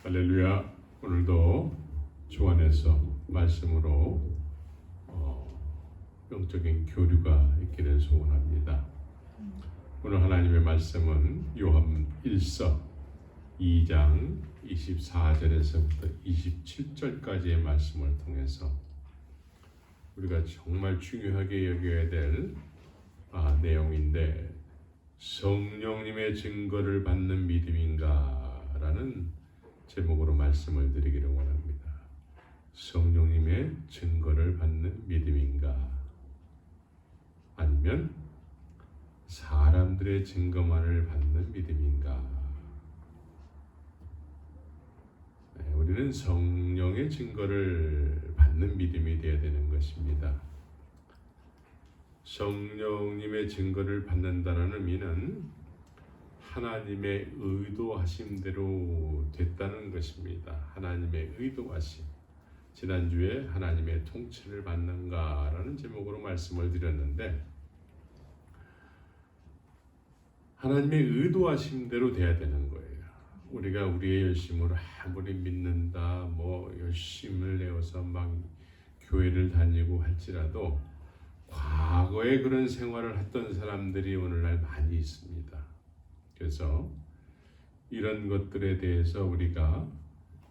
할렐루야. 오늘도 주 안에서 말씀으로 영적인 교류가 있기를 소원합니다. 오늘 하나님의 말씀은 요한 1서 2장 24절에서부터 27절까지의 말씀을 통해서 우리가 정말 중요하게 여겨야 될 내용인데, 성령님의 증거를 받는 믿음인가? 라는 제목으로 말씀을 드리기를 원합니다. 성령님의 증거를 받는 믿음인가? 아니면 사람들의 증거만을 받는 믿음인가? 우리는 성령의 증거를 받는 믿음이 되어야 되는 것입니다. 성령님의 증거를 받는다는 의미는 하나님의 의도하심대로 됐다는 것입니다. 하나님의 의도하심. 지난주에 하나님의 통치를 받는가라는 제목으로 말씀을 드렸는데, 하나님의 의도하심대로 돼야 되는 거예요. 우리가 우리의 열심으로 아무리 믿는다, 열심을 내어서 막 교회를 다니고 할지라도 과거에 그런 생활을 했던 사람들이 오늘날 많이 있습니다. 그래서 이런 것들에 대해서 우리가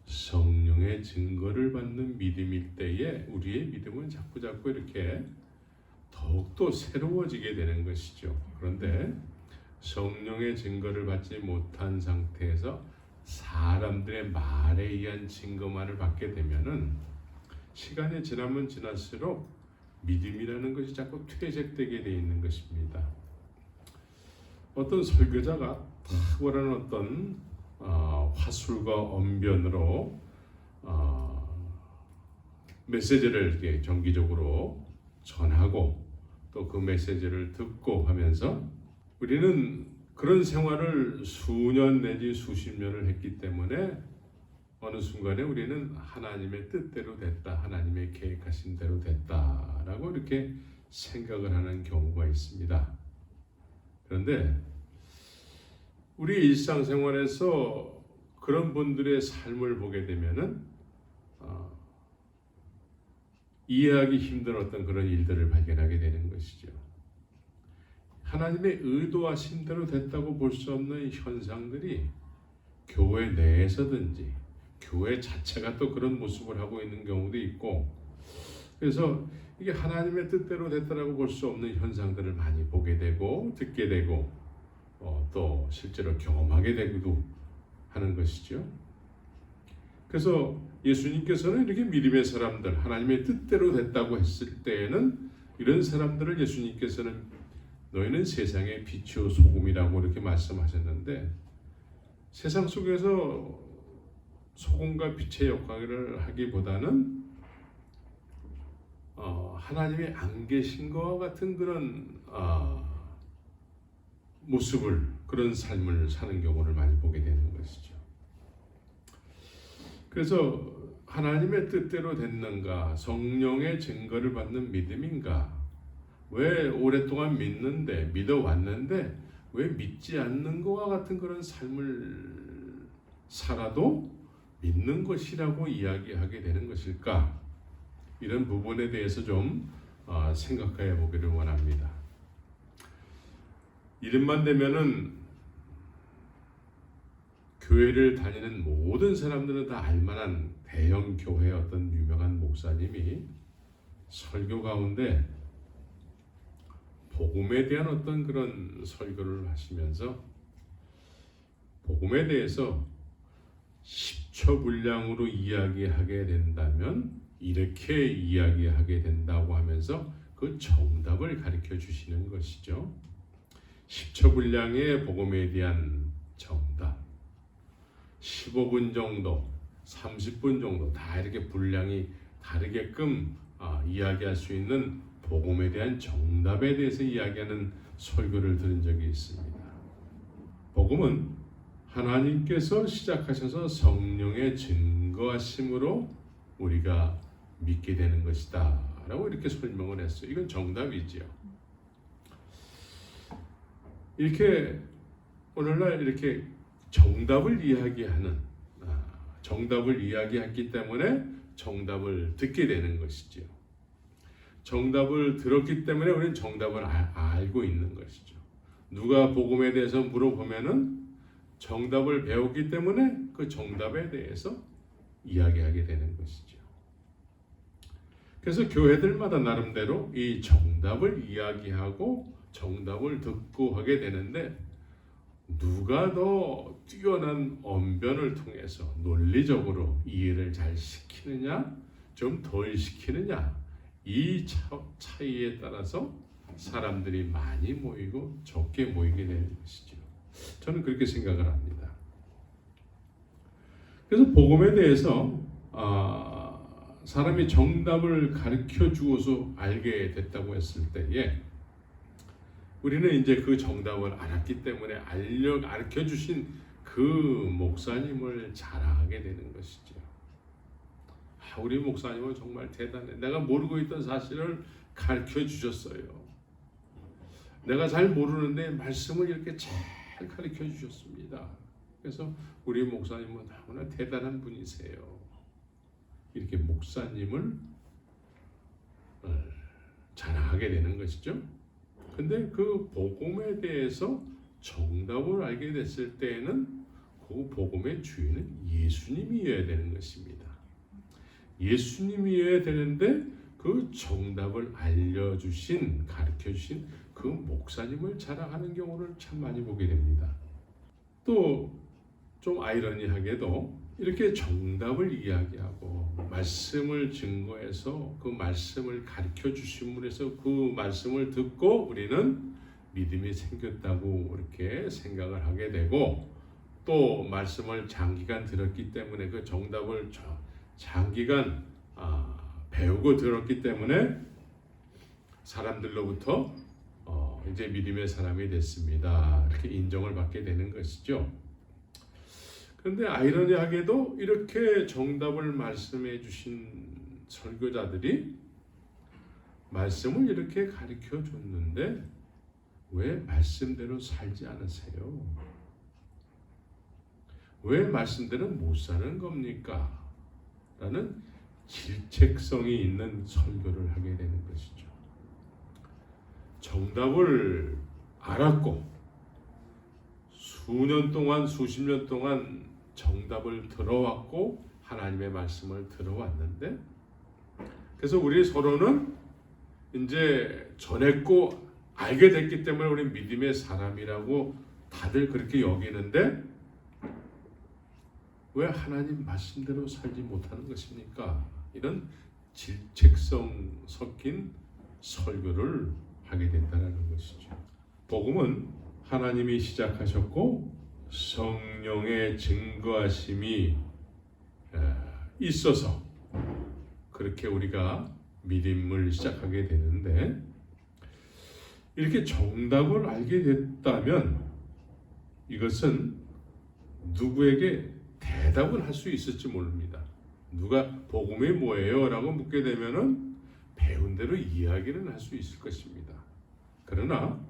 성령의 증거를 받는 믿음일 때에 우리의 믿음은 자꾸자꾸 이렇게 더욱더 새로워지게 되는 것이죠. 그런데 성령의 증거를 받지 못한 상태에서 사람들의 말에 의한 증거만을 받게 되면은 시간이 지나면 지날수록 믿음이라는 것이 자꾸 퇴색되게 되어 있는 것입니다. 어떤 설교자가 탁월한 어떤 화술과 언변으로 메시지를 이렇게 정기적으로 전하고 또 그 메시지를 듣고 하면서 우리는 그런 생활을 수년 내지 수십 년을 했기 때문에 어느 순간에 우리는 하나님의 뜻대로 됐다, 하나님의 계획하신 대로 됐다라고 이렇게 생각을 하는 경우가 있습니다. 그런데 우리 일상생활에서 그런 분들의 삶을 보게 되면은 이해하기 힘든 어떤 그런 일들을 발견하게 되는 것이죠. 하나님의 의도하심대로 됐다고 볼 수 없는 현상들이 교회 내에서든지 교회 자체가 또 그런 모습을 하고 있는 경우도 있고, 그래서 이게 하나님의 뜻대로 됐다라고 볼 수 없는 현상들을 많이 보게 되고 듣게 되고 또 실제로 경험하게 되기도 하는 것이죠. 그래서 예수님께서는 이렇게 믿음의 사람들, 하나님의 뜻대로 됐다고 했을 때에는 이런 사람들을 예수님께서는 너희는 세상의 빛이요 소금이라고 이렇게 말씀하셨는데, 세상 속에서 소금과 빛의 역할을 하기보다는 하나님의 안 계신 것과 같은 그런 모습을, 그런 삶을 사는 경우를 많이 보게 되는 것이죠. 그래서 하나님의 뜻대로 됐는가, 성령의 증거를 받는 믿음인가, 왜 오랫동안 믿어왔는데 왜 믿지 않는 것과 같은 그런 삶을 살아도 믿는 것이라고 이야기하게 되는 것일까? 이런 부분에 대해서 좀 생각해 보기를 원합니다. 이름만 되면은 교회를 다니는 모든 사람들은 다 알만한 대형 교회의 어떤 유명한 목사님이 설교 가운데 복음에 대한 어떤 그런 설교를 하시면서 복음에 대해서 10초 분량으로 이야기하게 된다면 이렇게 이야기하게 된다고 하면서 그 정답을 가르쳐 주시는 것이죠. 10초 분량의 복음에 대한 정답, 15분 정도, 30분 정도 다 이렇게 분량이 다르게끔 이야기할 수 있는 복음에 대한 정답에 대해서 이야기하는 설교를 들은 적이 있습니다. 복음은 하나님께서 시작하셔서 성령의 증거하심으로 우리가 믿게 되는 것이다 라고 이렇게 설명을 했어요. 이건 정답이지요. 이렇게 오늘날 이렇게 정답을 이야기하는 정답을 이야기했기 때문에 정답을 듣게 되는 것이죠. 정답을 들었기 때문에 우리는 정답을 알고 있는 것이죠. 누가 복음에 대해서 물어보면은 정답을 배웠기 때문에 그 정답에 대해서 이야기하게 되는 것이죠. 그래서 교회들마다 나름대로 이 정답을 이야기하고 정답을 듣고 하게 되는데, 누가 더 뛰어난 언변을 통해서 논리적으로 이해를 잘 시키느냐, 좀 덜 시키느냐, 이 차이에 따라서 사람들이 많이 모이고 적게 모이게 되는 것이죠. 저는 그렇게 생각을 합니다. 그래서 복음에 대해서 사람이 정답을 가르쳐 주어서 알게 됐다고 했을 때에 우리는 이제 그 정답을 알았기 때문에 가르쳐 주신 그 목사님을 자랑하게 되는 것이죠. 우리 목사님은 정말 대단해. 내가 모르고 있던 사실을 가르쳐 주셨어요. 내가 잘 모르는데 말씀을 이렇게 잘 가르쳐 주셨습니다. 그래서 우리 목사님은 너무나 대단한 분이세요. 이렇게 목사님을 자랑하게 되는 것이죠. 근데 그 복음에 대해서 정답을 알게 됐을 때에는 그 복음의 주인은 예수님이어야 되는 것입니다. 예수님이어야 되는데 그 정답을 알려주신, 가르쳐주신 그 목사님을 자랑하는 경우를 참 많이 보게 됩니다. 또 좀 아이러니하게도 이렇게 정답을 이야기하고 말씀을 증거해서 그 말씀을 가르쳐 주신 분에서 그 말씀을 듣고 우리는 믿음이 생겼다고 이렇게 생각을 하게 되고, 또 말씀을 장기간 들었기 때문에 그 정답을 장기간 배우고 들었기 때문에 사람들로부터 이제 믿음의 사람이 됐습니다. 이렇게 인정을 받게 되는 것이죠. 그런데 아이러니하게도 이렇게 정답을 말씀해 주신 설교자들이 말씀을 이렇게 가르쳐 줬는데 왜 말씀대로 살지 않으세요? 왜 말씀대로 못 사는 겁니까? 라는 질책성이 있는 설교를 하게 되는 것이죠. 정답을 알았고 수년 동안, 수십 년 동안 정답을 들어왔고 하나님의 말씀을 들어왔는데, 그래서 우리 서로는 이제 전했고 알게 됐기 때문에 우리 믿음의 사람이라고 다들 그렇게 여기는데 왜 하나님 말씀대로 살지 못하는 것입니까? 이런 질책성 섞인 설교를 하게 된다는 것이죠. 복음은 하나님이 시작하셨고 성령의 증거하심이 있어서 그렇게 우리가 믿음을 시작하게 되는데, 이렇게 정답을 알게 됐다면 이것은 누구에게 대답을 할 수 있을지 모릅니다. 누가 복음이 뭐예요? 라고 묻게 되면은 배운 대로 이야기는 할 수 있을 것입니다. 그러나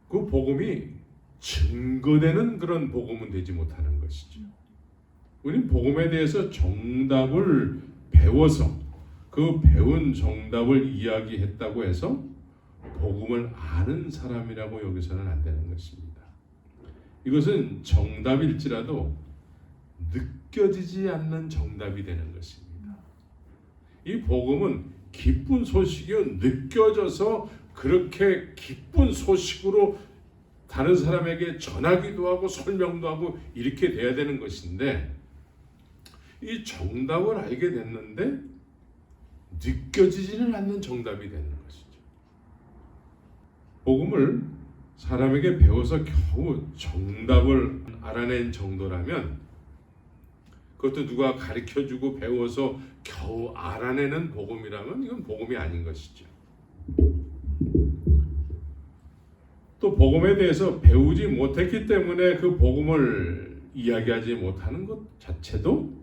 그 복음이 증거되는 그런 복음은 되지 못하는 것이죠. 우리는 복음에 대해서 정답을 배워서 그 배운 정답을 이야기했다고 해서 복음을 아는 사람이라고 여기서는 안 되는 것입니다. 이것은 정답일지라도 느껴지지 않는 정답이 되는 것입니다. 이 복음은 기쁜 소식이 느껴져서 그렇게 기쁜 소식으로 다른 사람에게 전하기도 하고 설명도 하고 이렇게 돼야 되는 것인데, 이 정답을 알게 됐는데 느껴지지는 않는 정답이 되는 것이죠. 복음을 사람에게 배워서 겨우 정답을 알아낸 정도라면, 그것도 누가 가르쳐주고 배워서 겨우 알아내는 복음이라면 이건 복음이 아닌 것이죠. 또 복음에 대해서 배우지 못했기 때문에 그 복음을 이야기하지 못하는 것 자체도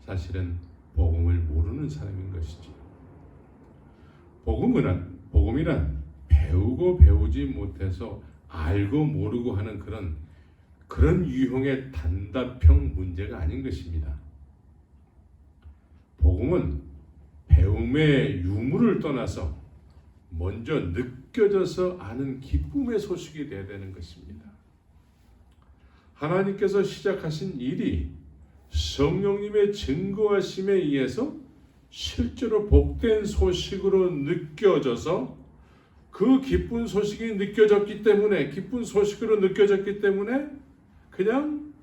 사실은 복음을 모르는 사람인 것이죠. 복음이란 배우고 배우지 못해서 알고 모르고 하는 그런 그런 유형의 단답형 문제가 아닌 것입니다. 복음은 배움의 유무를 떠나서 먼저 느껴져서 아는 기쁨의 소식이 되어야 되는 것입니다. 하나님께서 시작하신 일이 성령님의 증거하심에 의해서 실제로 복된 소식으로 느껴져서 그 기쁜 소식이 느껴졌기 때문에, 기쁜 소식으로 느껴졌기 때문에 그냥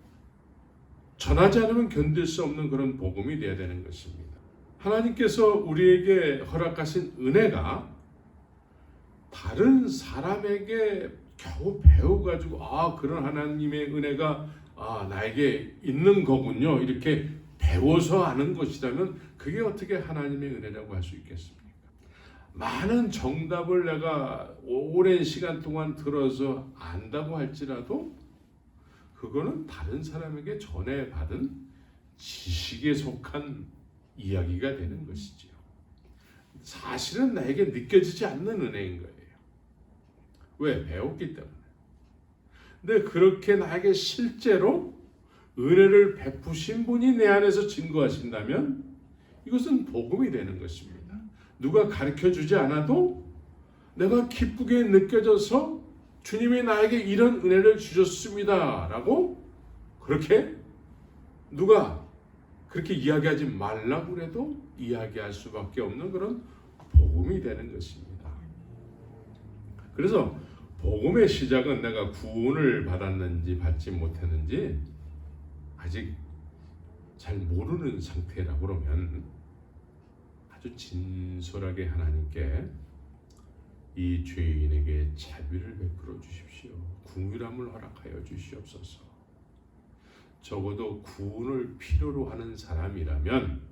전하지 않으면 견딜 수 없는 그런 복음이 되어야 되는 것입니다. 하나님께서 우리에게 허락하신 은혜가 다른 사람에게 겨우 배워가지고 그런 하나님의 은혜가 나에게 있는 거군요, 이렇게 배워서 아는 것이라면 그게 어떻게 하나님의 은혜라고 할 수 있겠습니까? 많은 정답을 내가 오랜 시간 동안 들어서 안다고 할지라도 그거는 다른 사람에게 전해 받은 지식에 속한 이야기가 되는 것이지요. 사실은 나에게 느껴지지 않는 은혜인 거예요. 왜? 배웠기 때문에. 근데 그렇게 나에게 실제로 은혜를 베푸신 분이 내 안에서 증거하신다면 이것은 복음이 되는 것입니다. 누가 가르쳐주지 않아도 내가 기쁘게 느껴져서 주님이 나에게 이런 은혜를 주셨습니다 라고 그렇게 누가 그렇게 이야기하지 말라고 해도 이야기할 수밖에 없는 그런 복음이 되는 것입니다. 그래서 복음의 시작은 내가 구원을 받았는지 받지 못했는지 아직 잘 모르는 상태라고 그러면 아주 진솔하게 하나님께 이 죄인에게 자비를 베풀어 주십시오. 긍휼함을 허락하여 주시옵소서. 적어도 구원을 필요로 하는 사람이라면,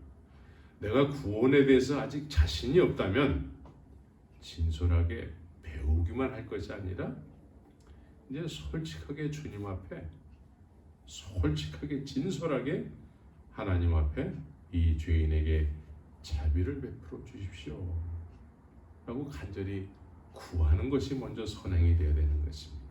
내가 구원에 대해서 아직 자신이 없다면 진솔하게 배우기만 할 것이 아니라 이제 솔직하게 주님 앞에 솔직하게 진솔하게 하나님 앞에 이 죄인에게 자비를 베풀어 주십시오 라고 간절히 구하는 것이 먼저 선행이 되어야 되는 것입니다.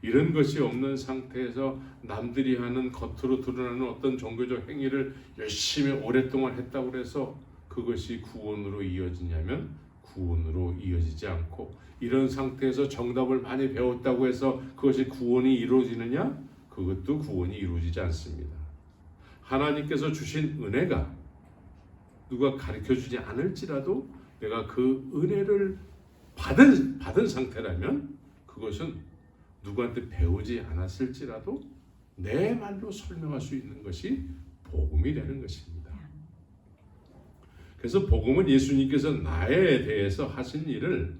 이런 것이 없는 상태에서 남들이 하는 겉으로 드러나는 어떤 종교적 행위를 열심히 오랫동안 했다고 해서 그것이 구원으로 이어지냐면 구원으로 이어지지 않고, 이런 상태에서 정답을 많이 배웠다고 해서 그것이 구원이 이루어지느냐? 그것도 구원이 이루어지지 않습니다. 하나님께서 주신 은혜가 누가 가르쳐주지 않을지라도 내가 그 은혜를 받은 상태라면 그것은 누구한테 배우지 않았을지라도 내 말로 설명할 수 있는 것이 복음이 되는 것입니다. 그래서 복음은 예수님께서 나에 대해서 하신 일을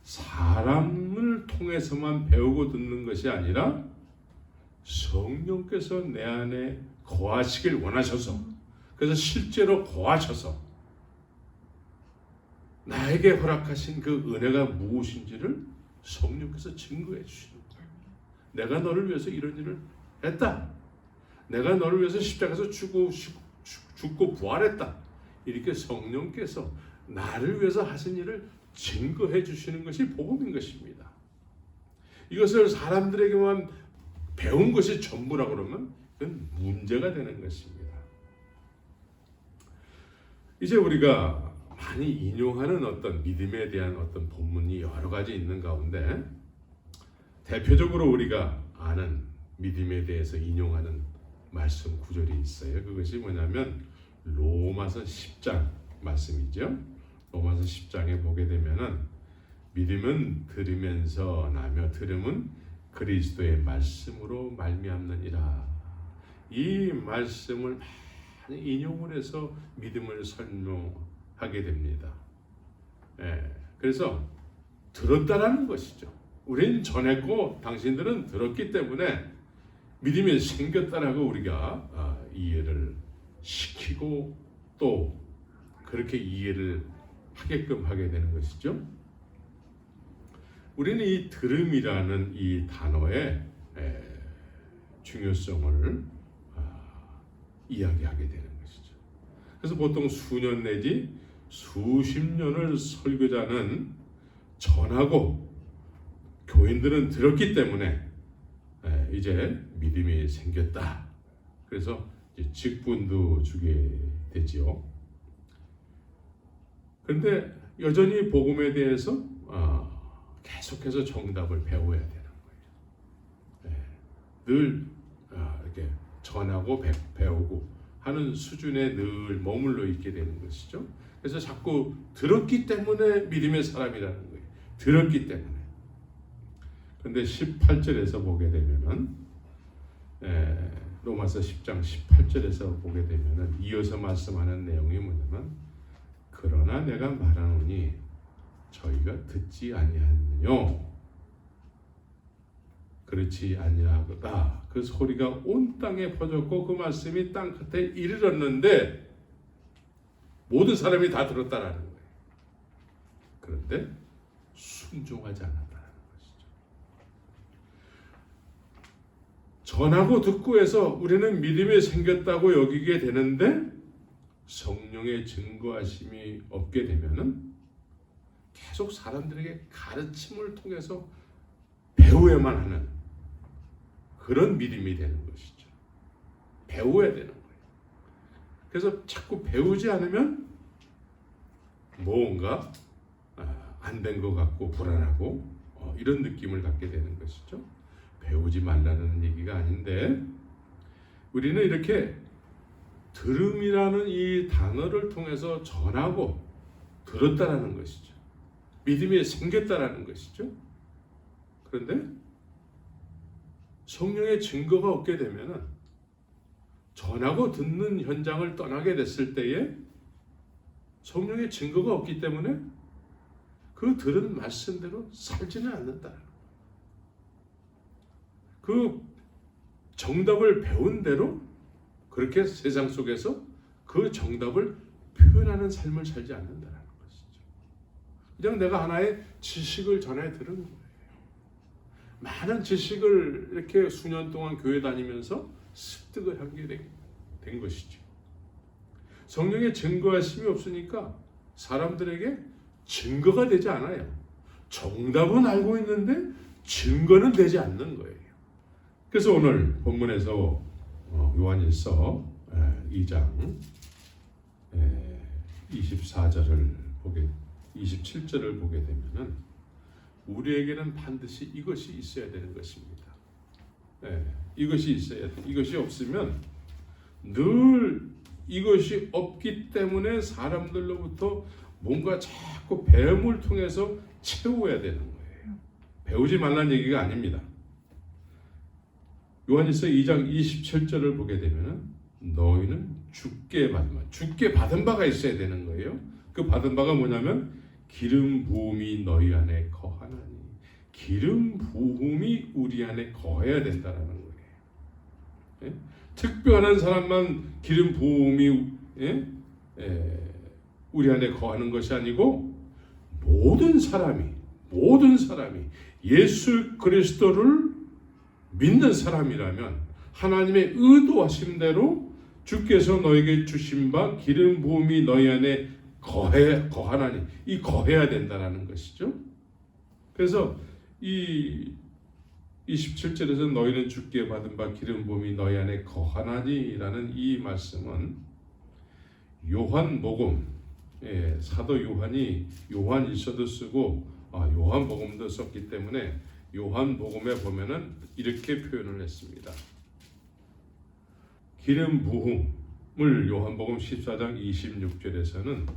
사람을 통해서만 배우고 듣는 것이 아니라 성령께서 내 안에 거하시길 원하셔서, 그래서 실제로 거하셔서 나에게 허락하신 그 은혜가 무엇인지를 성령께서 증거해 주시는 거예요. 내가 너를 위해서 이런 일을 했다. 내가 너를 위해서 십자가에서 죽고 부활했다. 이렇게 성령께서 나를 위해서 하신 일을 증거해 주시는 것이 복음인 것입니다. 이것을 사람들에게만 배운 것이 전부라고 그러면 그건 문제가 되는 것입니다. 이제 우리가 많이 인용하는 어떤 믿음에 대한 어떤 본문이 여러 가지 있는 가운데 대표적으로 우리가 아는 믿음에 대해서 인용하는 말씀 구절이 있어요. 그것이 뭐냐면 로마서 10장 말씀이죠. 로마서 10장에 보게 되면은 믿음은 들으면서 나며 들음은 그리스도의 말씀으로 말미암느니라. 이 말씀을 많이 인용을 해서 믿음을 설명하게 됩니다. 그래서 들었다라는 것이죠. 우린 전했고 당신들은 들었기 때문에 믿음이 생겼다라고 우리가 이해를 시키고 또 그렇게 이해를 하게끔 하게 되는 것이죠. 우리는 이 들음이라는 이 단어의 중요성을 이야기하게 되는 것이죠. 그래서 보통 수년 내지 수십 년을 설교자는 전하고 교인들은 들었기 때문에 이제 믿음이 생겼다. 그래서 이제 직분도 주게 되지요. 그런데 여전히 복음에 대해서 계속해서 정답을 배워야 되는 거예요. 늘 이렇게 전하고 배우고 하는 수준에 늘 머물러 있게 되는 것이죠. 그래서 자꾸 들었기 때문에 믿음의 사람이라는 거예요. 들었기 때문에. 그런데 18절에서 보게 되면은 로마서 10장 18절에서 보게 되면은 이어서 말씀하는 내용이 뭐냐면 그러나 내가 말하노니 저희가 듣지 아니하느뇨. 그렇지 아니하다. 그 소리가 온 땅에 퍼졌고 그 말씀이 땅 끝에 이르렀는데 모든 사람이 다 들었다라는 거예요. 그런데 순종하지 않았다는 것이죠. 전하고 듣고 해서 우리는 믿음이 생겼다고 여기게 되는데 성령의 증거하심이 없게 되면은 계속 사람들에게 가르침을 통해서 배워야만 하는 그런 믿음이 되는 것이죠. 배워야 되는 거예요. 그래서 자꾸 배우지 않으면 뭔가 안 된 것 같고 불안하고 이런 느낌을 갖게 되는 것이죠. 배우지 말라는 얘기가 아닌데 우리는 이렇게 들음이라는 이 단어를 통해서 전하고 들었다라는 것이죠. 믿음이 생겼다라는 것이죠. 그런데 성령의 증거가 없게 되면은 전하고 듣는 현장을 떠나게 됐을 때에 성령의 증거가 없기 때문에 그 들은 말씀대로 살지는 않는다. 그 정답을 배운 대로 그렇게 세상 속에서 그 정답을 표현하는 삶을 살지 않는다는 것이죠. 그냥 내가 하나의 지식을 전해 들은 거예요. 많은 지식을 이렇게 수년 동안 교회 다니면서 습득을 하게 된 것이죠. 성령의 증거하심이 없으니까 사람들에게 증거가 되지 않아요. 정답은 알고 있는데 증거는 되지 않는 거예요. 그래서 오늘 본문에서 요한일서 2장 27절을 보게 되면은 우리에게는 반드시 이것이 있어야 되는 것입니다. 이것이 있어야 돼. 이것이 없으면 늘 이것이 없기 때문에 사람들로부터 뭔가 자꾸 배움을 통해서 채워야 되는 거예요. 배우지 말라는 얘기가 아닙니다. 요한일서 2장 27절을 보게 되면 너희는 주께 받은 바가 있어야 되는 거예요. 그 받은 바가 뭐냐면 기름 부음이 너희 안에 거하나니 기름 부음이 우리 안에 거해야 된다라는 거예요. 특별한 사람만 기름 부음이 우리 안에 거하는 것이 아니고 모든 사람이 예수 그리스도를 믿는 사람이라면 하나님의 의도하심대로 주께서 너에게 주신 바 기름 부음이 너희 안에 거하나니 이 거해야 된다라는 것이죠. 그래서 이 27절에서 너희는 주께 받은 바 기름 부음이 너희 안에 거하나니라는 이 말씀은 요한복음 사도 요한이 요한일서도 쓰고 요한복음도 썼기 때문에 요한복음에 보면은 이렇게 표현을 했습니다. 기름 부음을 요한복음 14장 26절에서는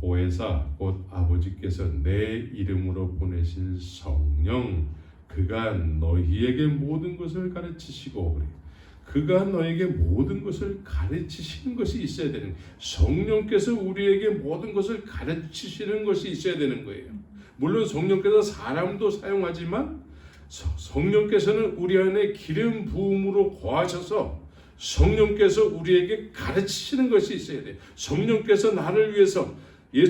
보혜사 곧 아버지께서 내 이름으로 보내실 성령 그가 너희에게 모든 것을 가르치시고 그래요. 그가 너에게 모든 것을 가르치시는 것이 있어야 되는 거예요. 성령께서 우리에게 모든 것을 가르치시는 것이 있어야 되는 거예요. 물론 성령께서 사람도 사용하지만 성령께서는 우리 안에 기름 부음으로 거하셔서 성령께서 우리에게 가르치시는 것이 있어야 돼요. 성령께서 나를 위해서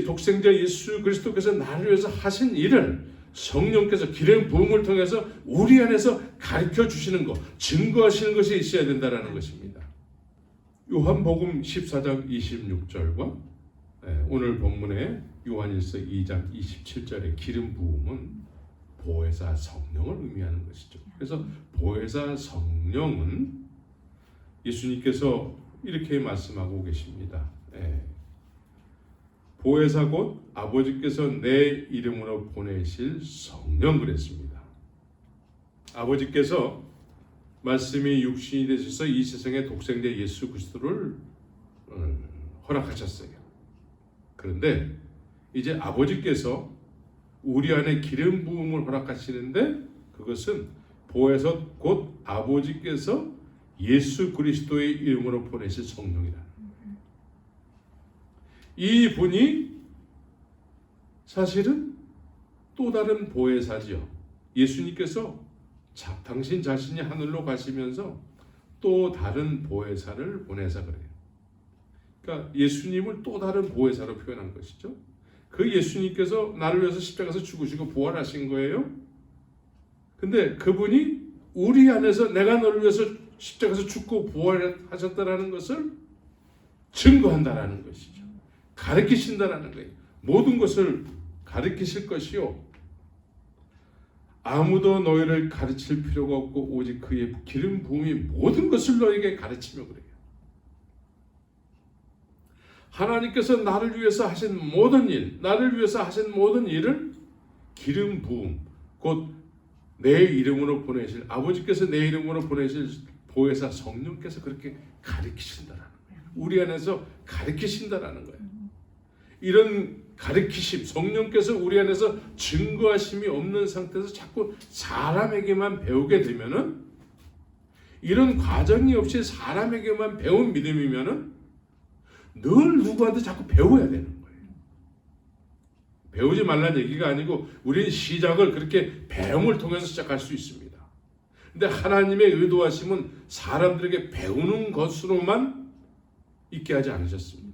독생자 예수 그리스도께서 나를 위해서 하신 일을 성령께서 기름 부음을 통해서 우리 안에서 가르쳐 주시는 것, 증거하시는 것이 있어야 된다는 것입니다. 요한복음 14장 26절과 오늘 본문의 요한일서 2장 27절의 기름 부음은 보혜사 성령을 의미하는 것이죠. 그래서 보혜사 성령은 예수님께서 이렇게 말씀하고 계십니다. 보혜사 곧 아버지께서 내 이름으로 보내실 성령 그랬습니다. 아버지께서 말씀이 육신이 되셔서 이 세상에 독생자 예수 그리스도를 허락하셨어요. 그런데 이제 아버지께서 우리 안에 기름 부음을 허락하시는데 그것은 보혜사 곧 아버지께서 예수 그리스도의 이름으로 보내실 성령이라. 이 분이 사실은 또 다른 보혜사지요. 예수님께서 당신 자신이 하늘로 가시면서 또 다른 보혜사를 보내사 그래요. 그러니까 예수님을 또 다른 보혜사로 표현한 것이죠. 그 예수님께서 나를 위해서 십자가에서 죽으시고 부활하신 거예요. 근데 그분이 우리 안에서 내가 너를 위해서 십자가에서 죽고 부활하셨다라는 것을 증거한다라는 것이죠. 가르치신다라는 거예요. 모든 것을 가르치실 것이요. 아무도 너희를 가르칠 필요가 없고 오직 그의 기름 부음이 모든 것을 너에게 가르치며 그래요. 하나님께서 나를 위해서 하신 모든 일, 나를 위해서 하신 모든 일을 기름 부음, 곧 내 이름으로 보내실 아버지께서 내 이름으로 보내실 보혜사 성령께서 그렇게 가르치신다라는 거예요. 우리 안에서 가르치신다라는 거예요. 이런 가르치심, 성령께서 우리 안에서 증거하심이 없는 상태에서 자꾸 사람에게만 배우게 되면은, 이런 과정이 없이 사람에게만 배운 믿음이면은 늘 누구한테 자꾸 배워야 되는 거예요. 배우지 말라는 얘기가 아니고 우리는 시작을 그렇게 배움을 통해서 시작할 수 있습니다. 근데 하나님의 의도하심은 사람들에게 배우는 것으로만 있게 하지 않으셨습니다.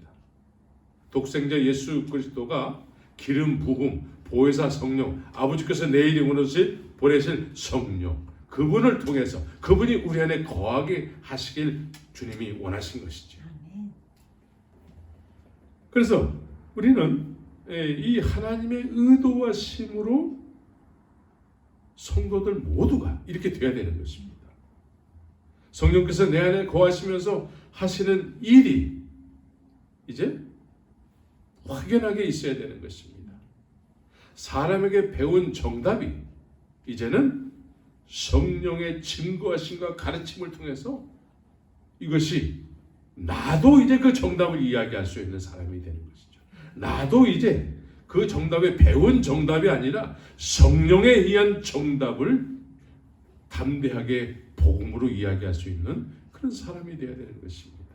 독생자 예수 그리스도가 기름 부음, 보혜사 성령, 아버지께서 내 이름으로 보내실 성령, 그분을 통해서 그분이 우리 안에 거하게 하시길 주님이 원하신 것이죠. 그래서 우리는 이 하나님의 의도하심으로 성도들 모두가 이렇게 되어야 되는 것입니다. 성령께서 내 안에 거하시면서 하시는 일이 이제 확연하게 있어야 되는 것입니다. 사람에게 배운 정답이 이제는 성령의 증거하심과 가르침을 통해서 이것이 나도 이제 그 정답을 이야기할 수 있는 사람이 되는 것이죠. 나도 이제 그 정답에 배운 정답이 아니라 성령에 의한 정답을 담대하게 복음으로 이야기할 수 있는 그런 사람이 되어야 되는 것입니다.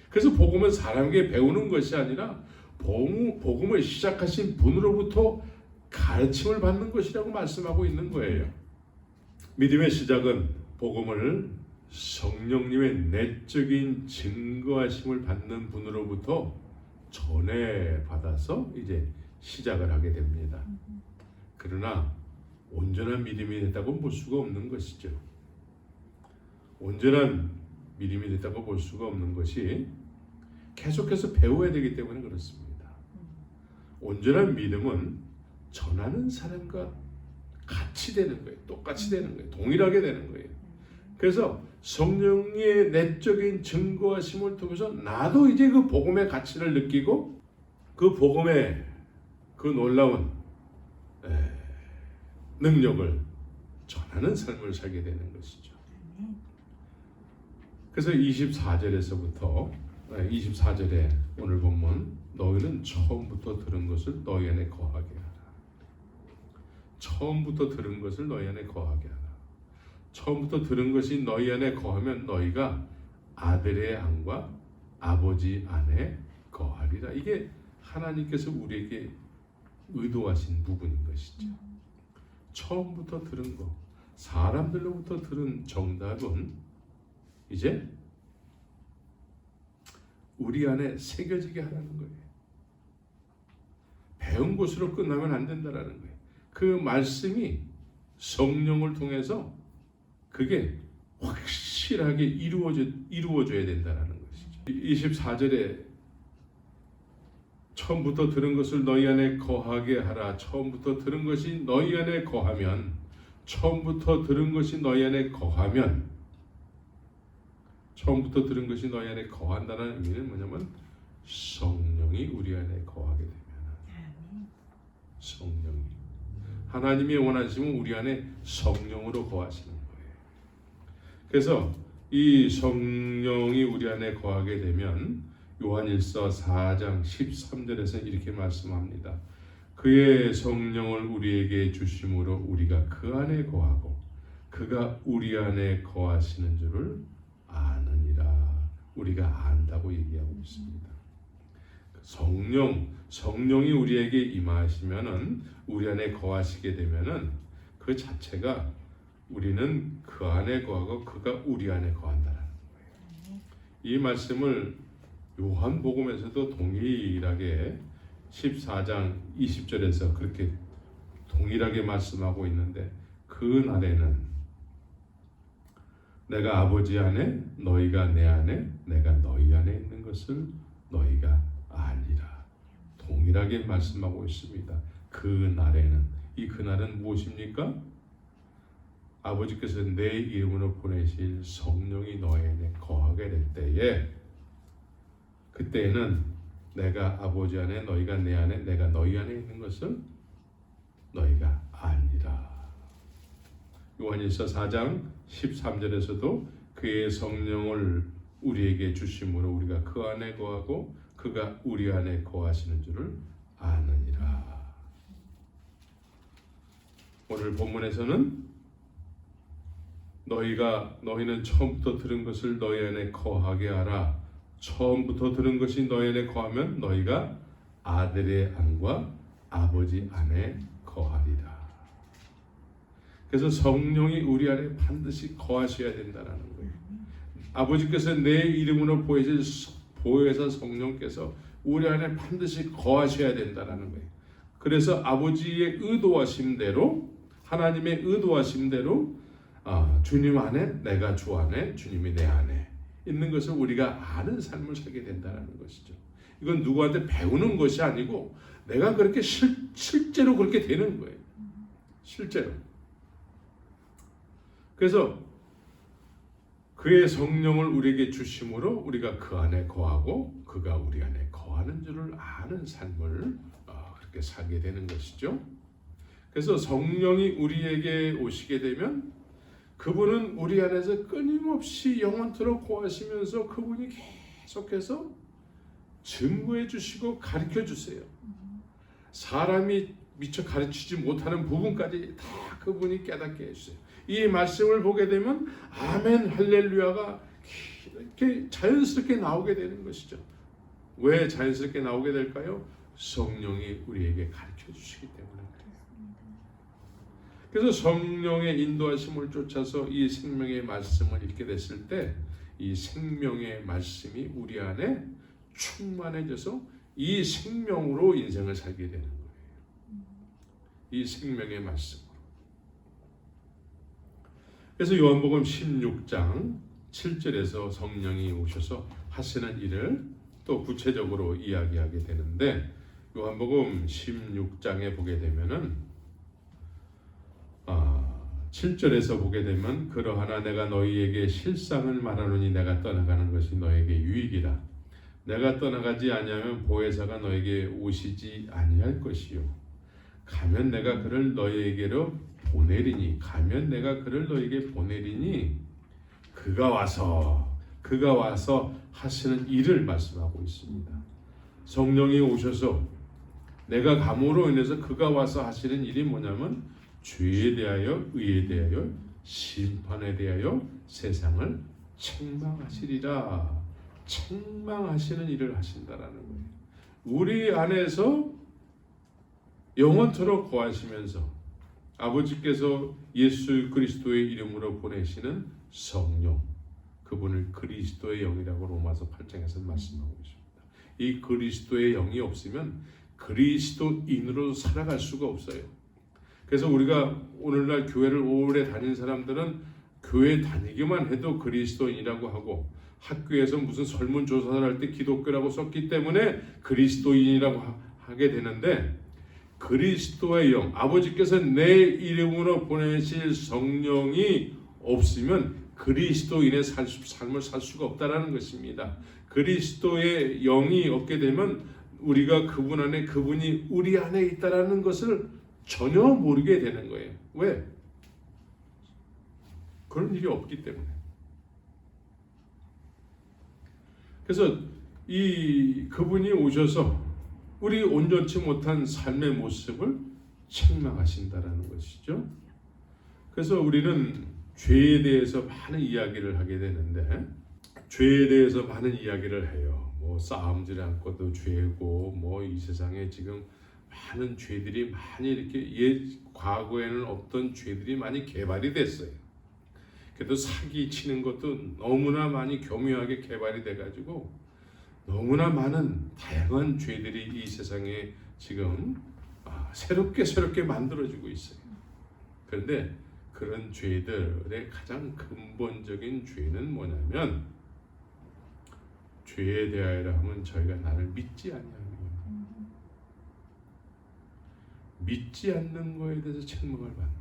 그래서 복음은 사람에게 배우는 것이 아니라 복음을 시작하신 분으로부터 가르침을 받는 것이라고 말씀하고 있는 거예요. 믿음의 시작은 복음을 성령님의 내적인 증거하심을 받는 분으로부터 전해 받아서 이제 시작을 하게 됩니다. 그러나 온전한 믿음이 됐다고 볼 수가 없는 것이죠. 온전한 믿음이 됐다고 볼 수가 없는 것이 계속해서 배워야 되기 때문에 그렇습니다. 온전한 믿음은 전하는 사람과 같이 되는 거예요. 똑같이 되는 거예요. 동일하게 되는 거예요. 그래서 성령의 내적인 증거하심을 통해서 나도 이제 그 복음의 가치를 느끼고 그 복음의 그 놀라운 능력을 전하는 삶을 살게 되는 것이죠. 그래서 24절에서부터 24절에 오늘 본문 너희는 처음부터 들은 것을 너희 안에 거하게 하라. 처음부터 들은 것을 너희 안에 거하게 하라. 처음부터 들은 것이 너희 안에 거하면 너희가 아들의 안과 아버지 안에 거하리라. 이게 하나님께서 우리에게 의도하신 부분인 것이죠. 처음부터 들은 것, 사람들로부터 들은 정답은 이제 우리 안에 새겨지게 하라는 거예요. 배운 것으로 끝나면 안 된다라는 거예요. 그 말씀이 성령을 통해서 그게 확실하게 이루어져야 된다는 것이죠. 24절에 처음부터 들은 것을 너희 안에 거하게 하라. 처음부터 들은 것이 너희 안에 거하면, 처음부터 들은 것이 너희 안에 거하면, 처음부터 들은 것이 너희 안에 거한다는 의미는 뭐냐면 성령이 우리 안에 거하게 되면, 성령이, 하나님이 원하시면 우리 안에 성령으로 거하시는 거예요. 그래서 이 성령이 우리 안에 거하게 되면 요한일서 4장 13절에서 이렇게 말씀합니다. 그의 성령을 우리에게 주심으로 우리가 그 안에 거하고 그가 우리 안에 거하시는 줄을 아느니라. 우리가 안다고 얘기하고 있습니다. 성령이 우리에게 임하시면은, 우리 안에 거하시게 되면은 그 자체가 우리는 그 안에 거하고 그가 우리 안에 거한다라는 거예요. 이 말씀을 요한복음에서도 동일하게 14장 20절에서 그렇게 동일하게 말씀하고 있는데, 그 날에는 내가 아버지 안에, 너희가 내 안에, 내가 너희 안에 있는 것을 너희가 알리라. 동일하게 말씀하고 있습니다. 그 날에는, 이 그날은 무엇입니까? 아버지께서 내 이름으로 보내실 성령이 너희 안에 거하게 될 때에, 그때에는 내가 아버지 안에, 너희가 내 안에, 내가 너희 안에 있는 것을 너희가 알리라. 요한일서 4장 13절에서도 그의 성령을 우리에게 주심으로 우리가 그 안에 거하고 그가 우리 안에 거하시는 줄을 아느니라. 오늘 본문에서는 너희는 처음부터 들은 것을 너희 안에 거하게 하라. 처음부터 들은 것이 너희 안에 거하면 너희가 아들의 안과 아버지 안에 거하리라. 그래서 성령이 우리 안에 반드시 거하셔야 된다는 거예요. 아버지께서 내 이름으로 보혜사 성령께서 우리 안에 반드시 거하셔야 된다는 거예요. 그래서 아버지의 의도하심대로, 하나님의 의도하심대로 주님 안에, 내가 주 안에, 주님이 내 안에 있는 것을 우리가 아는 삶을 살게 된다는 것이죠. 이건 누구한테 배우는 것이 아니고 내가 그렇게 실제로 그렇게 되는 거예요. 실제로. 그래서 그의 성령을 우리에게 주심으로 우리가 그 안에 거하고 그가 우리 안에 거하는 줄을 아는 삶을 그렇게 살게 되는 것이죠. 그래서 성령이 우리에게 오시게 되면 그분은 우리 안에서 끊임없이 영원토록 거하시면서 그분이 계속해서 증거해 주시고 가르쳐 주세요. 사람이 미처 가르치지 못하는 부분까지 다 그분이 깨닫게 해주세요. 이 말씀을 보게 되면 아멘 할렐루야가 이렇게 자연스럽게 나오게 되는 것이죠. 왜 자연스럽게 나오게 될까요? 성령이 우리에게 가르쳐 주시기 때문에. 그래서 성령의 인도하심을 쫓아서 이 생명의 말씀을 읽게 됐을 때 이 생명의 말씀이 우리 안에 충만해져서 이 생명으로 인생을 살게 되는 거예요. 이 생명의 말씀으로. 그래서 요한복음 16장 7절에서 성령이 오셔서 하시는 일을 또 구체적으로 이야기하게 되는데, 요한복음 16장에 보게 되면은 7절에서 보게 되면 그러하나 내가 너희에게 실상을 말하노니 내가 떠나가는 것이 너에게 유익이라. 내가 떠나가지 아니하면 보혜사가 너에게 오시지 아니할 것이요. 가면 내가 그를 너희에게로 보내리니, 가면 내가 그를 너희에게 보내리니 그가 와서 하시는 일을 말씀하고 있습니다. 성령이 오셔서 내가 감으로 인해서 그가 와서 하시는 일이 뭐냐면 죄에 대하여, 의에 대하여, 심판에 대하여 세상을 책망하시리라. 책망하시는 일을 하신다라는 거예요. 우리 안에서 영원토록 거하시면서 아버지께서 예수 그리스도의 이름으로 보내시는 성령, 그분을 그리스도의 영이라고 로마서 8장에서 말씀하고 있습니다. 이 그리스도의 영이 없으면 그리스도인으로 살아갈 수가 없어요. 그래서 우리가 오늘날 교회를 오래 다닌 사람들은 교회 다니기만 해도 그리스도인이라고 하고 학교에서 무슨 설문조사를 할 때 기독교라고 썼기 때문에 그리스도인이라고 하게 되는데 그리스도의 영, 아버지께서 내 이름으로 보내실 성령이 없으면 그리스도인의 삶을 살 수가 없다라는 것입니다. 그리스도의 영이 없게 되면 우리가 그분 안에, 그분이 우리 안에 있다라는 것을 전혀 모르게 되는 거예요. 왜? 그런 일이 없기 때문에. 그래서 그분이 오셔서 우리 온전치 못한 삶의 모습을 책망하신다라는 것이죠. 그래서 우리는 죄에 대해서 많은 이야기를 하게 되는데 죄에 대해서 많은 이야기를 해요. 뭐 싸움질 않고도 죄고 뭐 이 세상에 지금 많은 죄들이 많이 이렇게 과거에는 없던 죄들이 많이 개발이 됐어요. 그래도 사기 치는 것도 너무나 많이 교묘하게 개발이 돼가지고 너무나 많은 다양한 죄들이 이 세상에 지금 새롭게 만들어지고 있어요. 그런데 그런 죄들의 가장 근본적인 죄는 뭐냐면 죄에 대하여 하면 저희가 나를 믿지 않는 거예요. 믿지 않는 거에 대해서 책망을 받는 거예요.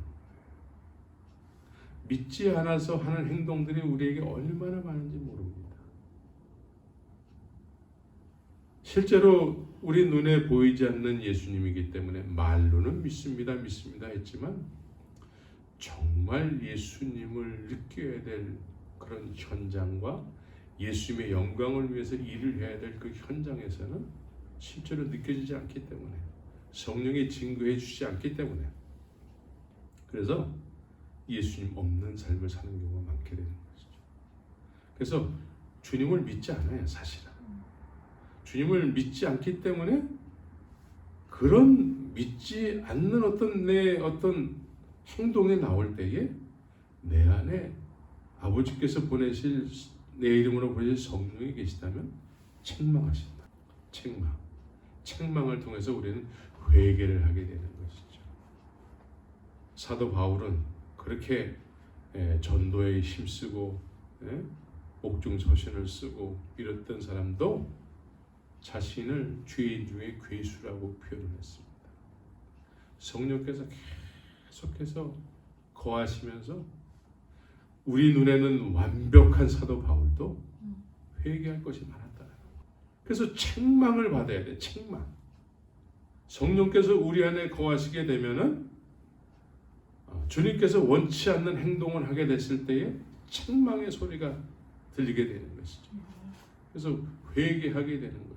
믿지 않아서 하는 행동들이 우리에게 얼마나 많은지 모릅니다. 실제로 우리 눈에 보이지 않는 예수님이기 때문에 말로는 믿습니다 했지만 정말 예수님을 느껴야 될 그런 현장과 예수님의 영광을 위해서 일을 해야 될 그 현장에서는 실제로 느껴지지 않기 때문에 성령이 증거해 주지 않기 때문에 그래서 예수님 없는 삶을 사는 경우가 많게 되는 것이죠. 그래서 주님을 믿지 않아요, 사실은. 주님을 믿지 않기 때문에 그런 믿지 않는 내 어떤 행동이 나올 때에 내 안에 아버지께서 보내실 내 이름으로 보내실 성령이 계시다면 책망하신다. 책망을 통해서 우리는 회개를 하게 되는 것이죠. 사도 바울은 그렇게 전도에 힘쓰고 옥중서신을 쓰고 이랬던 사람도 자신을 죄인 중에 괴수라고 표현을 했습니다. 성령께서 계속해서 거하시면서 우리 눈에는 완벽한 사도 바울도 회개할 것이 많았다. 그래서 책망을 받아야 돼. 책망. 성령께서 우리 안에 거하시게 되면은 주님께서 원치 않는 행동을 하게 됐을 때에 책망의 소리가 들리게 되는 것이죠. 그래서 회개하게 되는 거예요.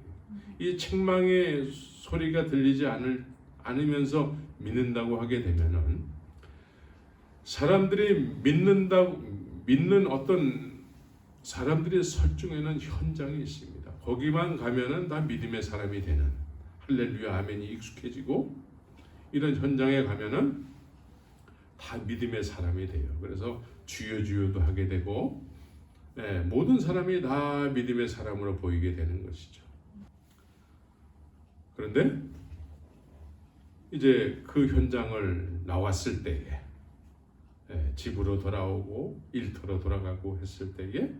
이 책망의 소리가 들리지 않으면서 믿는다고 하게 되면은 사람들이 믿는 어떤 사람들의 설중에는 현장이 있습니다. 거기만 가면은 다 믿음의 사람이 되는 할렐루야 아멘이 익숙해지고 이런 현장에 가면은 다 믿음의 사람이 돼요. 그래서 주여도 하게 되고 모든 사람이 다 믿음의 사람으로 보이게 되는 것이죠. 그런데 이제 그 현장을 나왔을 때에 집으로 돌아오고 일터로 돌아가고 했을 때에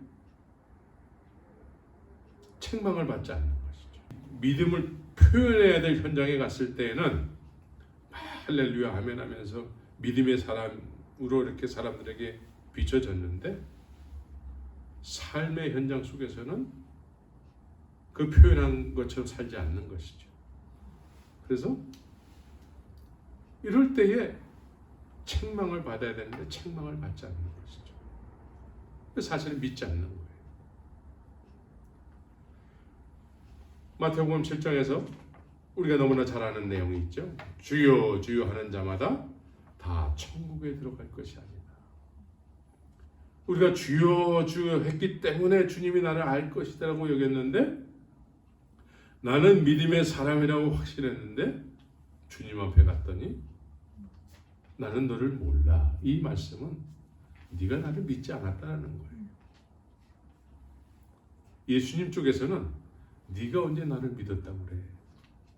책망을 받지 않는 것이죠. 믿음을 표현해야 될 현장에 갔을 때에는 할렐루야 아멘 하면서 믿음의 사람으로 이렇게 사람들에게 비춰졌는데 삶의 현장 속에서는 그 표현한 것처럼 살지 않는 것이죠. 그래서 이럴 때에 책망을 받아야 되는데 책망을 받지 않는 것이죠. 사실은 믿지 않는 거예요. 마태복음 7장에서 우리가 너무나 잘 아는 내용이 있죠. 주여 주여 하는 자마다 다 천국에 들어갈 것이 아니다. 우리가 주여 주여 했기 때문에 주님이 나를 알 것이라고 여겼는데 나는 믿음의 사람이라고 확신했는데 주님 앞에 갔더니 나는 너를 몰라. 이 말씀은 네가 나를 믿지 않았다는 거예요. 예수님 쪽에서는 네가 언제 나를 믿었다고 그래?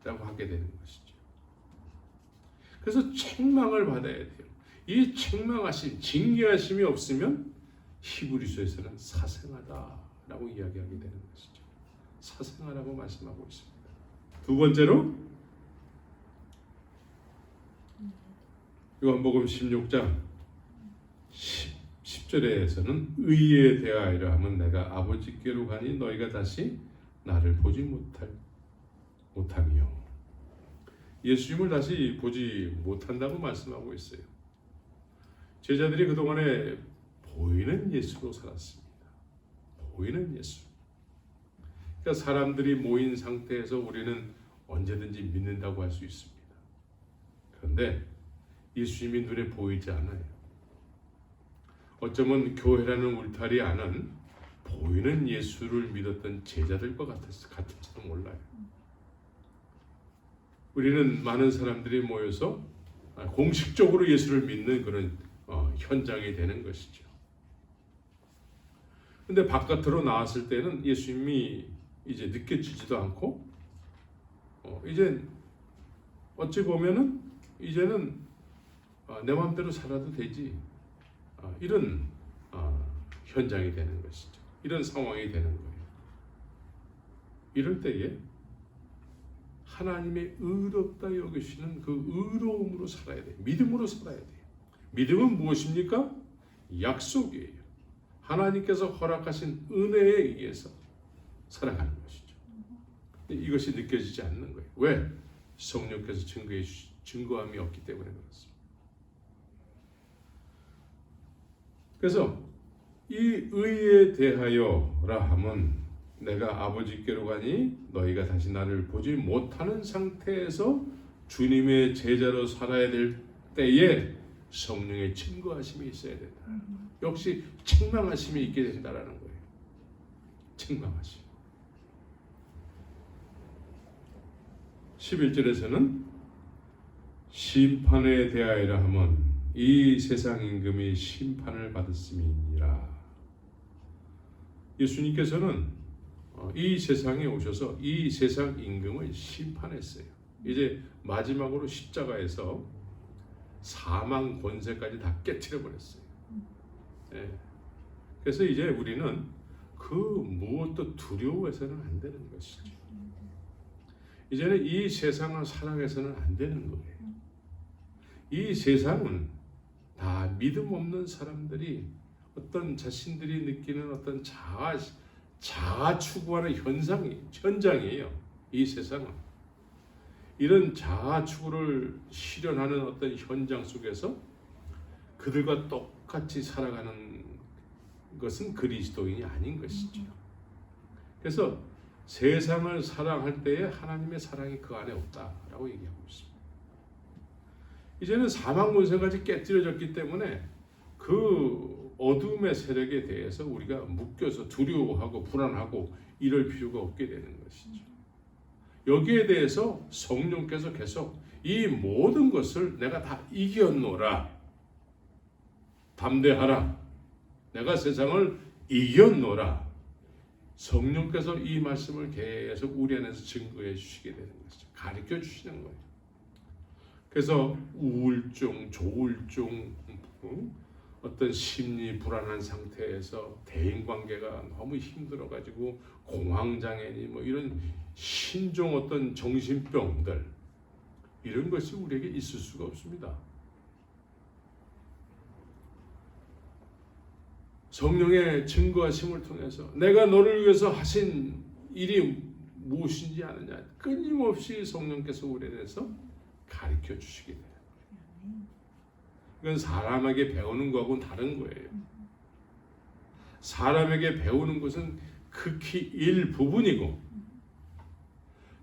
라고 하게 되는 것이죠. 그래서 책망을 받아야 돼요. 이 책망하심, 징계하심이 없으면 히브리서에서는 사생하다라고 이야기하게 되는 것이죠. 사생하라고 말씀하고 있습니다. 두 번째로 요한복음 16장 10절에서는 의에 대하여라 하면 내가 아버지께로 가니 너희가 다시 나를 보지 못하며 예수님을 다시 보지 못한다고 말씀하고 있어요. 제자들이 그동안에 보이는 예수로 살았습니다. 보이는 예수. 그러니까 사람들이 모인 상태에서 우리는 언제든지 믿는다고 할 수 있습니다. 그런데 예수님이 눈에 보이지 않아요. 어쩌면 교회라는 울타리 안은 보이는 예수를 믿었던 제자들과 같을지도 몰라요. 우리는 많은 사람들이 모여서 공식적으로 예수를 믿는 그런 현장이 되는 것이죠. 근데 바깥으로 나왔을 때는 예수님이 이제 느껴지지도 않고 이제 어찌 보면은 이제는 내 마음대로 살아도 되지 이런 현장이 되는 것이죠. 이런 상황이 되는 거예요. 이럴 때에 하나님의 의롭다 여기시는 그 의로움으로 살아야 돼요. 믿음으로 살아야 돼요. 믿음은 무엇입니까? 약속이에요. 하나님께서 허락하신 은혜에 의해서 살아가는 것이죠. 이것이 느껴지지 않는 거예요. 왜? 성령께서 증거함이 없기 때문에 그렇습니다. 그래서 이 의에 대하여라 함은 내가 아버지께로 가니 너희가 다시 나를 보지 못하는 상태에서 주님의 제자로 살아야 될 때에 성령의 증거하심이 있어야 된다. 역시 책망하심이 있게 된다라는 거예요. 책망하심. 11절에서는 심판에 대하여라 함은 이 세상 임금이 심판을 받았음이니라. 예수님께서는 이 세상에 오셔서 이 세상 임금을 심판했어요. 이제 마지막으로 십자가에서 사망 권세까지 다 깨트려 버렸어요. 네. 그래서 이제 우리는 그 무엇도 두려워해서는 안 되는 것이죠. 이제는 이 세상을 사랑해서는 안 되는 거예요. 이 세상은 다 믿음 없는 사람들이 어떤 자신들이 느끼는 어떤 자아 추구하는 현장이에요. 이 세상은 이런 자아 추구를 실현하는 어떤 현장 속에서 그들과 똑같이 살아가는 것은 그리스도인이 아닌 것이죠. 그래서 세상을 사랑할 때에 하나님의 사랑이 그 안에 없다라고 얘기하고 있습니다. 이제는 사망 권세까지 깨뜨려졌기 때문에 그 어둠의 세력에 대해서 우리가 묶여서 두려워하고 불안하고 이럴 필요가 없게 되는 것이죠. 여기에 대해서 성령께서 계속 이 모든 것을 내가 다 이겼노라. 담대하라. 내가 세상을 이겼노라. 성령께서 이 말씀을 계속 우리 안에서 증거해 주시게 되는 것이죠. 가르쳐 주시는 거예요. 그래서 우울증, 조울증, 어떤 심리 불안한 상태에서 대인관계가 너무 힘들어가지고 공황장애니 뭐 이런 신종 어떤 정신병들 이런 것이 우리에게 있을 수가 없습니다. 성령의 증거하심을 통해서 내가 너를 위해서 하신 일이 무엇인지 아느냐 끊임없이 성령께서 우리에 대해서 가르쳐 주시게 돼요. 이건 사람에게 배우는 거하고는 다른 거예요. 사람에게 배우는 것은 극히 일부분이고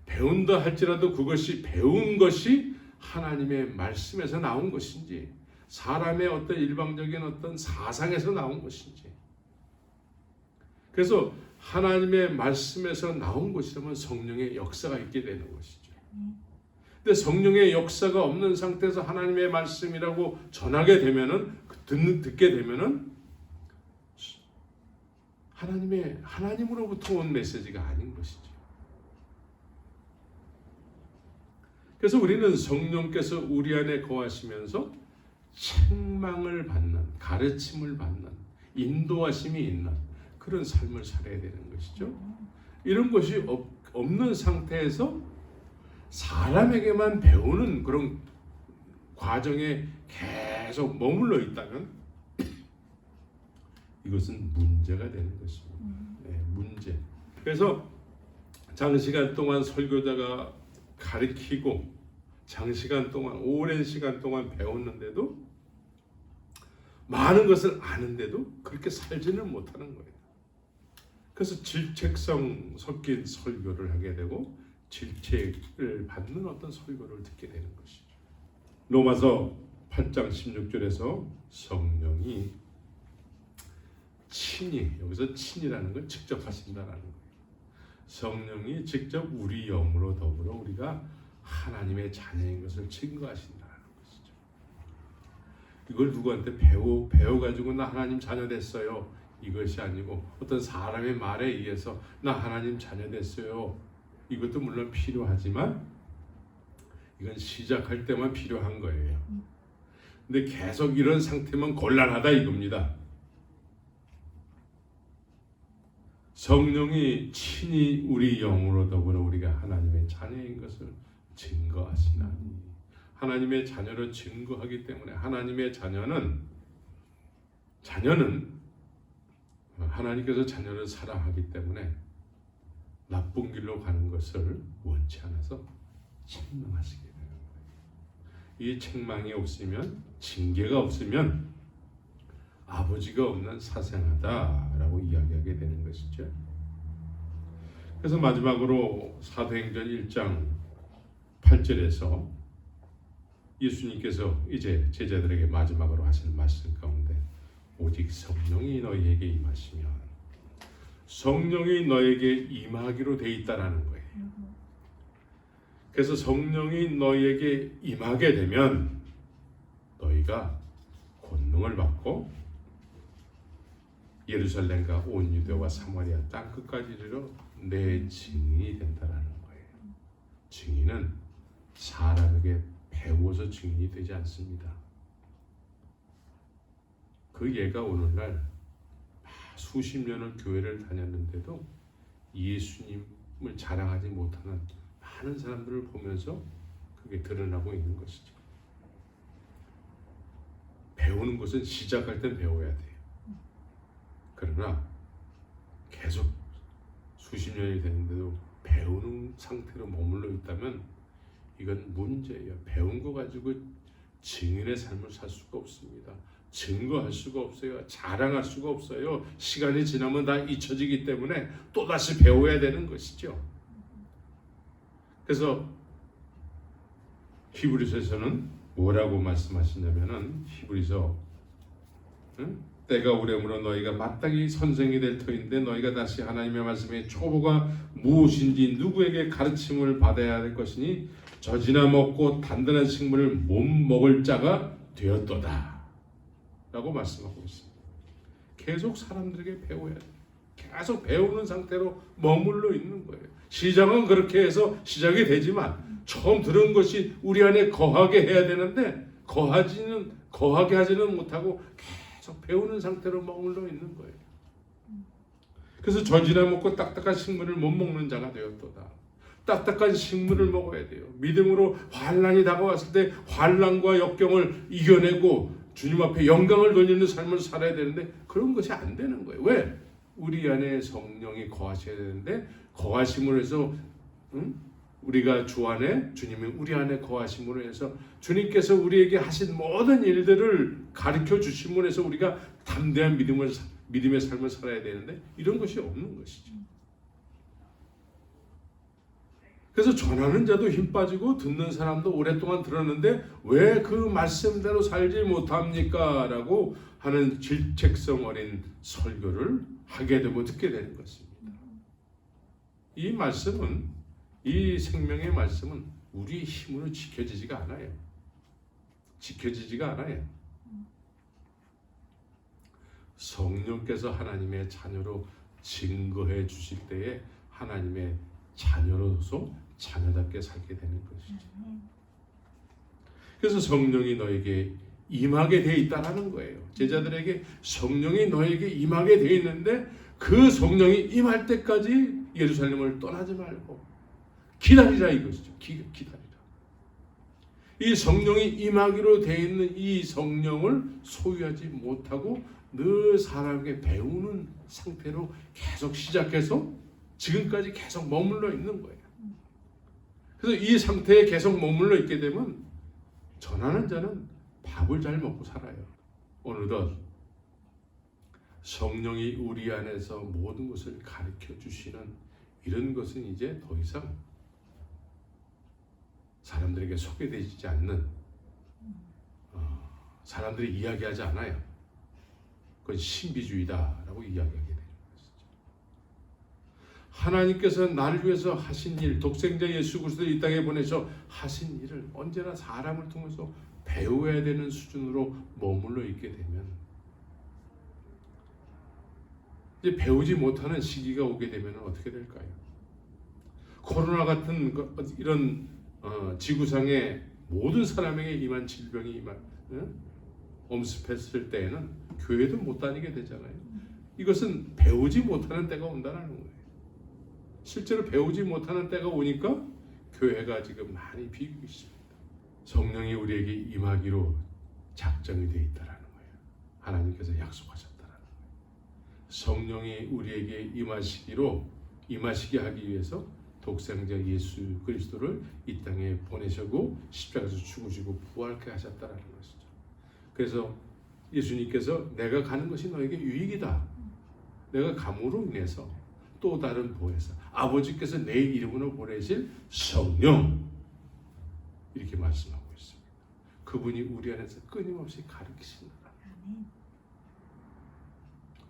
배운다 할지라도 그것이 배운 것이 하나님의 말씀에서 나온 것인지 사람의 어떤 일방적인 어떤 사상에서 나온 것인지 그래서 하나님의 말씀에서 나온 것이라면 성령의 역사가 있게 되는 것이죠. 근데 성령의 역사가 없는 상태에서 하나님의 말씀이라고 전하게 되면은 듣게 되면은 하나님으로부터 온 메시지가 아닌 것이죠. 그래서 우리는 성령께서 우리 안에 거하시면서 책망을 받는, 가르침을 받는 인도하심이 있는 그런 삶을 살아야 되는 것이죠. 이런 것이 없는 상태에서 사람에게만 배우는 그런 과정에 계속 머물러 있다면 이것은 문제가 되는 것입니다. 네, 문제. 그래서 장시간 동안 설교자가 가르치고 장시간 동안 오랜 시간 동안 배웠는데도 많은 것을 아는데도 그렇게 살지는 못하는 거예요. 그래서 질책성 섞인 설교를 하게 되고 질책을 받는 어떤 설교를 듣게 되는 것이죠. 로마서 8장 16절에서 성령이 친히, 여기서 친이라는 건 직접 하신다라는 거예요. 성령이 직접 우리 영으로 더불어 우리가 하나님의 자녀인 것을 증거하신다는 것이죠. 이걸 누구한테 배워가지고 나 하나님 자녀 됐어요, 이것이 아니고 어떤 사람의 말에 의해서 나 하나님 자녀 됐어요, 이것도 물론 필요하지만 이건 시작할 때만 필요한 거예요. 근데 계속 이런 상태면 곤란하다 이겁니다. 성령이 친히 우리 영으로 더불어 우리가 하나님의 자녀인 것을 증거하시나니, 하나님의 자녀로 증거하기 때문에 하나님의 자녀는 하나님께서 자녀를 사랑하기 때문에 나쁜 길로 가는 것을 원치 않아서 책망하시게 되는 거예요. 이 책망이 없으면, 징계가 없으면 아버지가 없는 사생아다라고 이야기하게 되는 것이죠. 그래서 마지막으로 사도행전 1장 8절에서 예수님께서 이제 제자들에게 마지막으로 하시는 말씀 가운데 오직 성령이 너희에게 임하시면, 성령이 너에게 임하기로 돼 있다라는 거예요. 그래서 성령이 너희에게 임하게 되면 너희가 권능을 받고 예루살렘과 온 유대와 사마리아 땅 끝까지 이르러 내 증인이 된다라는 거예요. 증인은 사람에게 배워서 증인이 되지 않습니다. 그 얘가 오늘날 수십 년을 교회를 다녔는데도 예수님을 자랑하지 못하는 많은 사람들을 보면서 그게 드러나고 있는 것이죠. 배우는 것은 시작할 땐 배워야 돼요. 그러나 계속 수십 년이 됐는데도 배우는 상태로 머물러 있다면 이건 문제예요. 배운 거 가지고 증인의 삶을 살 수가 없습니다. 증거할 수가 없어요. 자랑할 수가 없어요. 시간이 지나면 다 잊혀지기 때문에 또다시 배워야 되는 것이죠. 그래서 히브리서에서는 뭐라고 말씀하시냐면은 히브리서 때가 오려므로 너희가 마땅히 선생이 될 터인데 너희가 다시 하나님의 말씀의 초보가 무엇인지 누구에게 가르침을 받아야 할 것이니 젖이나 먹고 단단한 식물을 못 먹을 자가 되었도다 라고 말씀하고 있습니다. 계속 사람들에게 배워야 돼요. 계속 배우는 상태로 머물러 있는 거예요. 시작은 그렇게 해서 시작이 되지만 처음 들은 것이 우리 안에 거하게 해야 되는데 거하게 하지는 못하고 계속 배우는 상태로 머물러 있는 거예요. 그래서 젖이나 먹고 딱딱한 식물을 못 먹는 자가 되었도다. 딱딱한 식물을 먹어야 돼요. 믿음으로 환난이 다가왔을 때 환난과 역경을 이겨내고 주님 앞에 영광을 돌리는 삶을 살아야 되는데 그런 것이 안 되는 거예요. 왜? 우리 안에 성령이 거하셔야 되는데 거하심으로 해서 우리가 주 안에, 주님이 우리 안에 거하심으로 해서 주님께서 우리에게 하신 모든 일들을 가르쳐 주심으로 해서 우리가 담대한 믿음의 삶을 살아야 되는데 이런 것이 없는 것이죠. 그래서 전하는 자도 힘 빠지고 듣는 사람도 오랫동안 들었는데 왜 그 말씀대로 살지 못합니까? 라고 하는 질책성 어린 설교를 하게 되고 듣게 되는 것입니다. 이 말씀은, 이 생명의 말씀은 우리 힘으로 지켜지지가 않아요. 지켜지지가 않아요. 성령께서 하나님의 자녀로 증거해 주실 때에 하나님의 자녀로서 자녀답게 살게 되는 것이죠. 그래서 성령이 너에게 임하게 돼 있다라는 거예요. 제자들에게 성령이 너에게 임하게 돼 있는데 그 성령이 임할 때까지 예루살렘을 떠나지 말고 기다리라 이것이죠. 기다리라. 이 성령이 임하기로 돼 있는 이 성령을 소유하지 못하고 늘 사람에게 배우는 상태로 계속 시작해서 지금까지 계속 머물러 있는 거예요. 그래서 이 상태에 계속 머물러 있게 되면 전하는 자는 밥을 잘 먹고 살아요. 어느덧 성령이 우리 안에서 모든 것을 가르쳐 주시는 이런 것은 이제 더 이상 사람들에게 소개되지 않는, 사람들이 이야기하지 않아요. 그건 신비주의다라고 이야기하게 되는 것이죠. 하나님께서 나를 위해서 하신 일, 독생자 예수 그리스도를 이 땅에 보내서 하신 일을 언제나 사람을 통해서 배워야 되는 수준으로 머물러 있게 되면 이제 배우지 못하는 시기가 오게 되면 어떻게 될까요? 코로나 같은 이런 지구상의 모든 사람에게 임한 질병이 엄습했을 때에는 교회도 못 다니게 되잖아요. 이것은 배우지 못하는 때가 온다는 거예요. 실제로 배우지 못하는 때가 오니까 교회가 지금 많이 비고 있습니다. 성령이 우리에게 임하기로 작정이 되어 있다는 거예요. 하나님께서 약속하셨다는 거예요. 성령이 우리에게 임하시게 하기 위해서 독생자 예수 그리스도를 이 땅에 보내시고 십자가에서 죽으시고 부활케 하셨다는 것이죠. 그래서 예수님께서 내가 가는 것이 너에게 유익이다. 내가 감으로 인해서 또 다른 보혜사 아버지께서 내 이름으로 보내실 성령 이렇게 말씀하고 있습니다. 그분이 우리 안에서 끊임없이 가르치신다.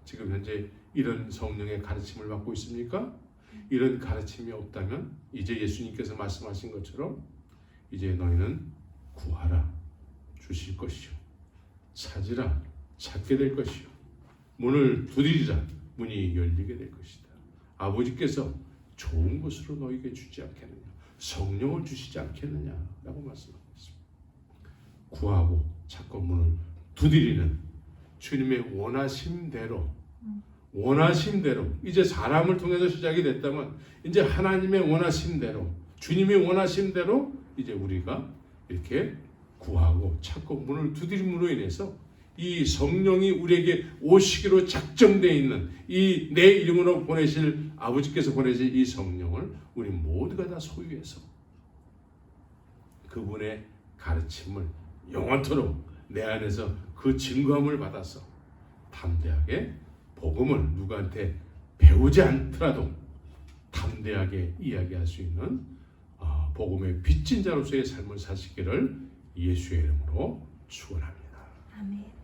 지금 현재 이런 성령의 가르침을 받고 있습니까? 이런 가르침이 없다면 이제 예수님께서 말씀하신 것처럼 이제 너희는 구하라 주실 것이요 찾으라 찾게 될 것이요 문을 두드리라 문이 열리게 될 것이다. 아버지께서 좋은 것으로 너희에게 주지 않겠느냐, 성령을 주시지 않겠느냐라고 말씀하고 있습니다. 구하고 찾고 문을 두드리는 주님의 원하심대로 이제 사람을 통해서 시작이 됐다면 이제 하나님의 원하심대로 주님의 원하심대로 이제 우리가 이렇게 구하고 찾고 문을 두드림으로 인해서 이 성령이 우리에게 오시기로 작정되어 있는 이 내 이름으로 아버지께서 보내실 이 성령을 우리 모두가 다 소유해서 그분의 가르침을 영원토록 내 안에서 그 증거함을 받아서 담대하게 복음을 누구한테 배우지 않더라도 담대하게 이야기할 수 있는 복음의 빚진 자로서의 삶을 사시기를 예수의 이름으로 축원합니다. 아멘.